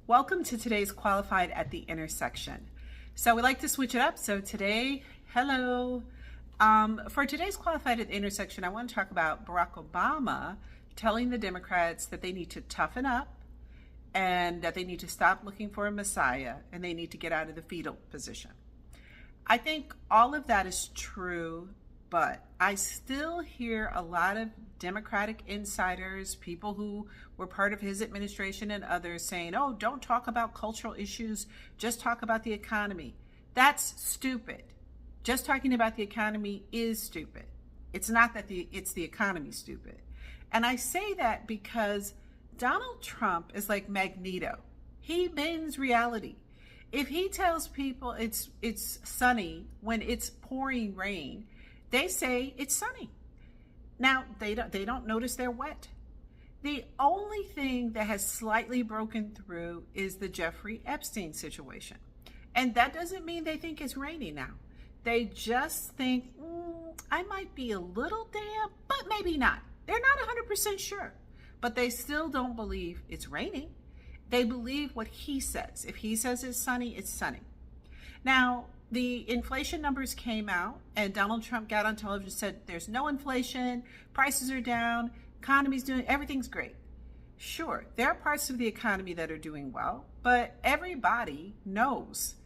Welcome to today's Qualified at the Intersection. So we like to switch it up. So today, hello. For today's Qualified at the Intersection, I want to talk about Barack Obama telling the Democrats that they need to toughen up and that they need to stop looking for a messiah and they need to get out of the fetal position. I think all of that is true, but I still hear a lot of Democratic insiders, people who were part of his administration and others saying, oh, don't talk about cultural issues, just talk about the economy. That's stupid. Just talking about the economy is stupid. It's not that it's the economy stupid. And I say that because Donald Trump is like Magneto. He bends reality. If he tells people it's sunny when it's pouring rain, they say it's sunny. Now, they don't notice they're wet. The only thing that has slightly broken through is the Jeffrey Epstein situation. And that doesn't mean they think it's raining now. They just think, I might be a little damp, but maybe not. They're not 100% sure, but they still don't believe it's raining. They believe what he says. If he says it's sunny, it's sunny. Now, the inflation numbers came out and Donald Trump got on television and said, there's no inflation, prices are down, economy's doing, everything's great. Sure, there are parts of the economy that are doing well, but everybody knows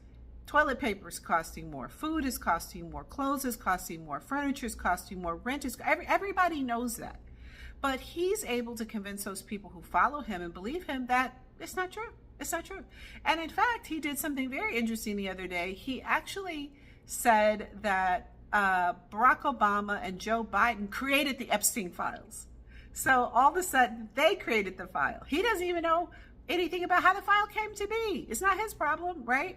toilet paper is costing more, food is costing more, clothes is costing more, furniture is costing more, rent is, everybody knows that. But he's able to convince those people who follow him and believe him that it's not true. It's not true. And in fact, he did something very interesting the other day. He actually said that Barack Obama and Joe Biden created the Epstein files. So all of a sudden, they created the file. He doesn't even know anything about how the file came to be. It's not his problem, right?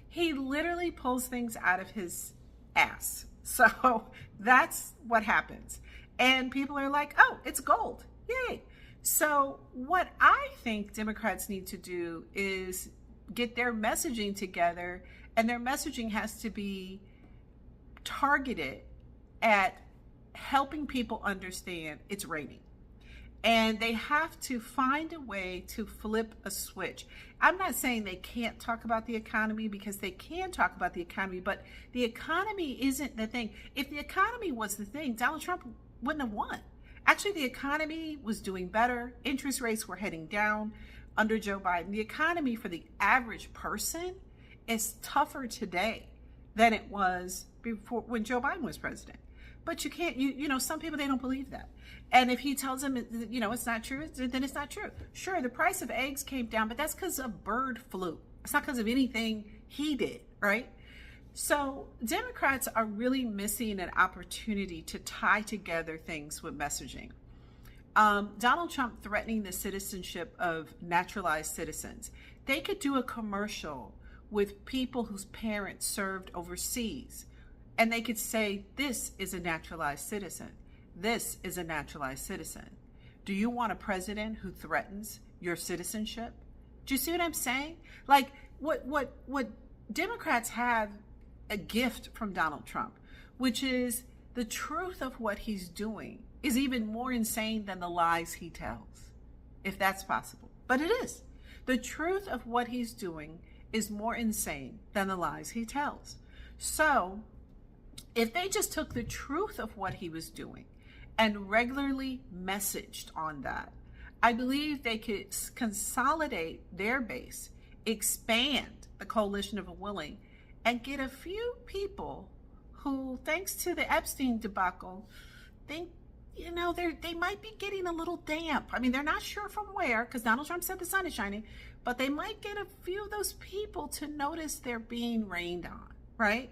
He literally pulls things out of his ass. So that's what happens. And people are like, oh, it's gold. Yay. So what I think Democrats need to do is get their messaging together, and their messaging has to be targeted at helping people understand it's raining. And they have to find a way to flip a switch. I'm not saying they can't talk about the economy, because they can talk about the economy, but the economy isn't the thing. If the economy was the thing, Donald Trump wouldn't have won. Actually, the economy was doing better. Interest rates were heading down under Joe Biden. The economy for the average person is tougher today than it was before when Joe Biden was president. But you can't, some people, they don't believe that. And if he tells them, it's not true, then it's not true. Sure, the price of eggs came down, but that's because of bird flu. It's not because of anything he did, right? So Democrats are really missing an opportunity to tie together things with messaging. Donald Trump threatening the citizenship of naturalized citizens. They could do a commercial with people whose parents served overseas, and they could say, this is a naturalized citizen. This is a naturalized citizen. Do you want a president who threatens your citizenship? Do you see what I'm saying? Like what Democrats have a gift from Donald Trump, which is the truth of what he's doing is even more insane than the lies he tells, if that's possible. But it is. The truth of what he's doing is more insane than the lies he tells. So if they just took the truth of what he was doing and regularly messaged on that, I believe they could consolidate their base, expand the coalition of the willing, and get a few people who, thanks to the Epstein debacle, think, they might be getting a little damp. I mean, they're not sure from where, because Donald Trump said the sun is shining, but they might get a few of those people to notice they're being rained on, right?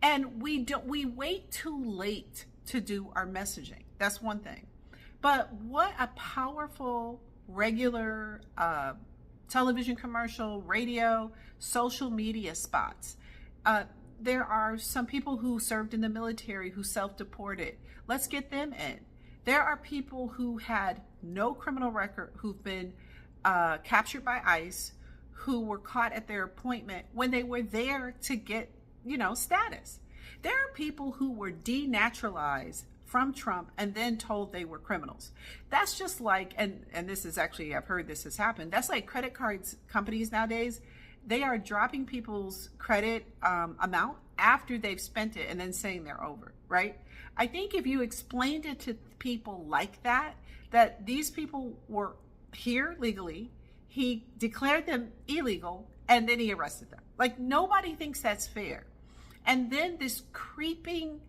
And we wait too late to do our messaging. That's one thing. But what a powerful, regular television commercial, radio, social media spots. There are some people who served in the military who self-deported. Let's get them in. There are people who had no criminal record, who've been captured by ICE, who were caught at their appointment when they were there to get, status. There are people who were denaturalized from Trump and then told they were criminals. That's just like, and this is actually, I've heard this has happened. That's like credit cards companies nowadays. They are dropping people's credit amount after they've spent it and then saying they're over, right? I think if you explained it to people like that these people were here legally, he declared them illegal, and then he arrested them. Like, nobody thinks that's fair. And then this creeping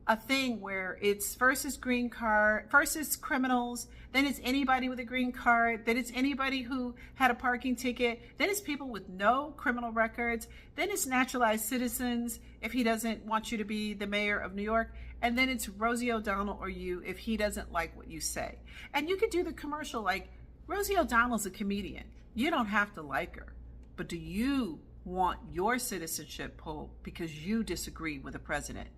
a thing where it's first is green card, first is criminals, then it's anybody with a green card, then it's anybody who had a parking ticket, then it's people with no criminal records, then it's naturalized citizens if he doesn't want you to be the mayor of New York, and then it's Rosie O'Donnell or you if he doesn't like what you say. And you could do the commercial like, Rosie O'Donnell's a comedian. You don't have to like her, but do you want your citizenship pulled because you disagree with the president?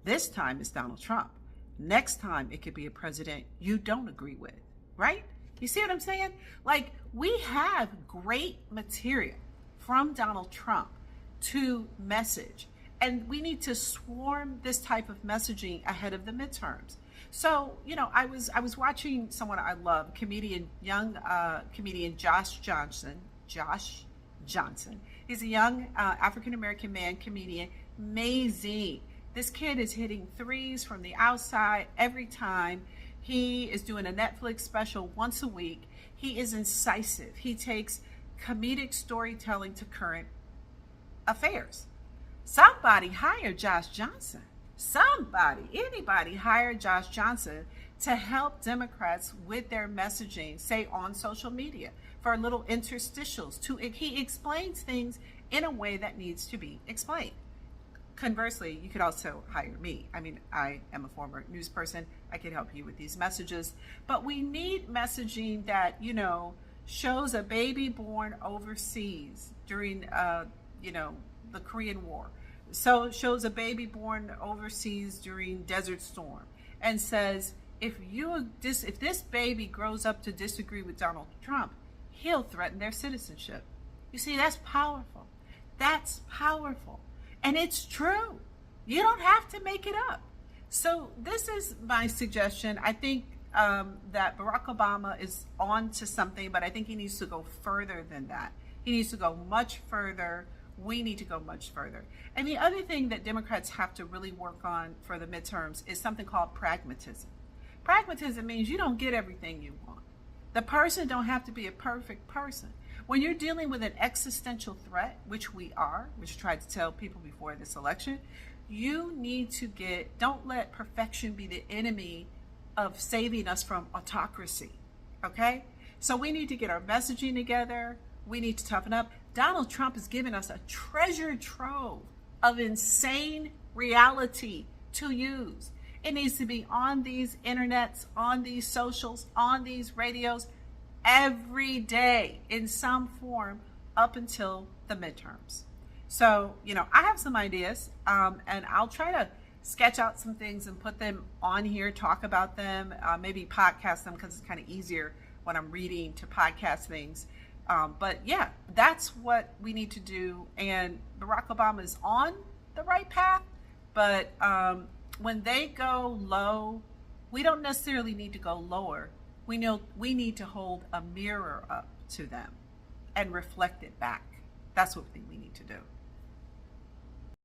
This time it's Donald Trump. Next time it could be a president you don't agree with, right? You see what I'm saying? Like, we have great material from Donald Trump to message, and we need to swarm this type of messaging ahead of the midterms. So, you know, I was watching someone I love, young comedian Josh Johnson. He's a young African-American man comedian, amazing. This kid is hitting threes from the outside every time. He is doing a Netflix special once a week. He is incisive. He takes comedic storytelling to current affairs. Somebody hire Josh Johnson. Anybody hire Josh Johnson to help Democrats with their messaging, say on social media, for little interstitials. He explains things in a way that needs to be explained. Conversely, you could also hire me. I mean, I am a former news person. I could help you with these messages. But we need messaging that, you know, shows a baby born overseas during, the Korean War. So it shows a baby born overseas during Desert Storm and says, if this baby grows up to disagree with Donald Trump, he'll threaten their citizenship. You see, that's powerful. That's powerful. And it's true. You don't have to make it up. So this is my suggestion. I think that Barack Obama is on to something, but I think he needs to go further than that. He needs to go much further. We need to go much further. And the other thing that Democrats have to really work on for the midterms is something called pragmatism. Pragmatism means you don't get everything you want. The person don't have to be a perfect person. When you're dealing with an existential threat, which we are, which I tried to tell people before this election, you need to don't let perfection be the enemy of saving us from autocracy, okay? So we need to get our messaging together. We need to toughen up. Donald Trump has given us a treasure trove of insane reality to use. It needs to be on these internets, on these socials, on these radios, every day in some form up until the midterms. So, I have some ideas, and I'll try to sketch out some things and put them on here, talk about them, maybe podcast them because it's kind of easier when I'm reading to podcast things. But yeah, that's what we need to do. And Barack Obama is on the right path, but when they go low, we don't necessarily need to go lower. We know we need to hold a mirror up to them and reflect it back. That's what we need to do.